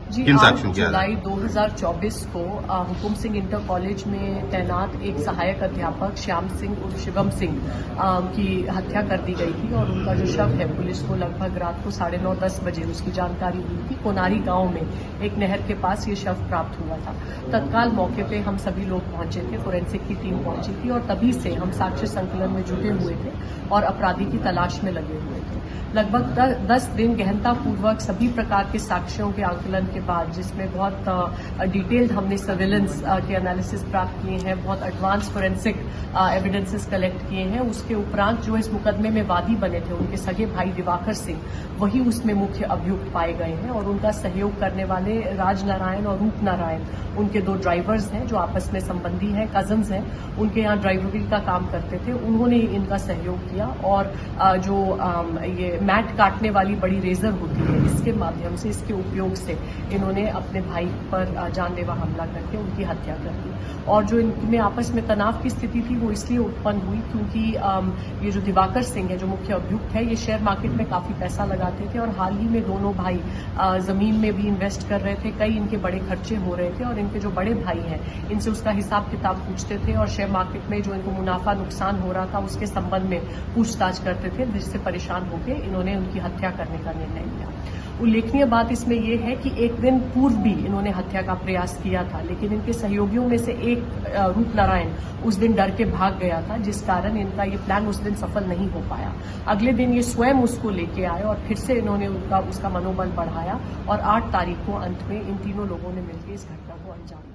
जी, किन 8 साक्ष्यों के जुलाई आधार 2024 को हुकुम सिंह इंटर कॉलेज में तैनात एक सहायक अध्यापक श्याम सिंह उर्फ शिवम सिंह की हत्या कर दी गई थी और उनका जो शव है पुलिस को लगभग रात को 9:30-10 बजे उसकी जानकारी हुई थी। कोनारी गांव में एक नहर के पास ये शव प्राप्त हुआ था। तत्काल मौके पे हम सभी लोग पहुंचे थे, फोरेंसिक की टीम पहुंची थी और तभी से हम साक्ष्य संकलन में जुटे हुए थे और अपराधी की तलाश में लगे हुए थे। लगभग 10 दिन गहनतापूर्वक सभी प्रकार के साक्ष्यों के आंकलन के बाद, जिसमें बहुत डिटेल्ड हमने सर्विलेंस के एनालिसिस प्राप्त किए हैं, बहुत एडवांस फोरेंसिक एविडेंसेस कलेक्ट किए हैं, उसके उपरांत जो इस मुकदमे में वादी बने थे उनके सगे भाई दिवाकर सिंह वही उसमें मुख्य अभियुक्त पाए गए हैं और उनका सहयोग करने वाले राजनारायण और रूपनारायण उनके 2 ड्राइवर्स हैं जो आपस में संबंधी हैं, कजन्स हैं, उनके यहाँ ड्राइवरी का काम करते थे, उन्होंने इनका सहयोग किया और जो ये मैट काटने वाली बड़ी रेजर होती है इसके माध्यम से, इसके उपयोग से इन्होंने अपने भाई पर जानलेवा हमला करके उनकी हत्या कर दी। और जो इनमें आपस में तनाव की स्थिति थी वो इसलिए उत्पन्न हुई क्योंकि ये जो दिवाकर सिंह है जो मुख्य अभियुक्त है, ये शेयर मार्केट में काफी पैसा लगाते थे और हाल ही में दोनों भाई जमीन में भी इन्वेस्ट कर रहे थे, कई इनके बड़े खर्चे हो रहे थे और इनके जो बड़े भाई हैं इनसे उसका हिसाब किताब पूछते थे और शेयर मार्केट में जो इनको मुनाफा नुकसान हो रहा था उसके संबंध में पूछताछ करते थे, जिससे परेशान होकर इन्होंने उनकी हत्या करने का निर्णय लिया। उल्लेखनीय बात इसमें यह है कि एक दिन पूर्व भी इन्होंने हत्या का प्रयास किया था, लेकिन इनके सहयोगियों में से एक रूपनारायण उस दिन डर के भाग गया था, जिस कारण इनका ये प्लान उस दिन सफल नहीं हो पाया। अगले दिन ये स्वयं उसको लेके आए और फिर से इन्होंने उसका मनोबल बढ़ाया और 8 तारीख को अंत में इन तीनों लोगों ने मिलकर इस घटना को अंजाम दिया।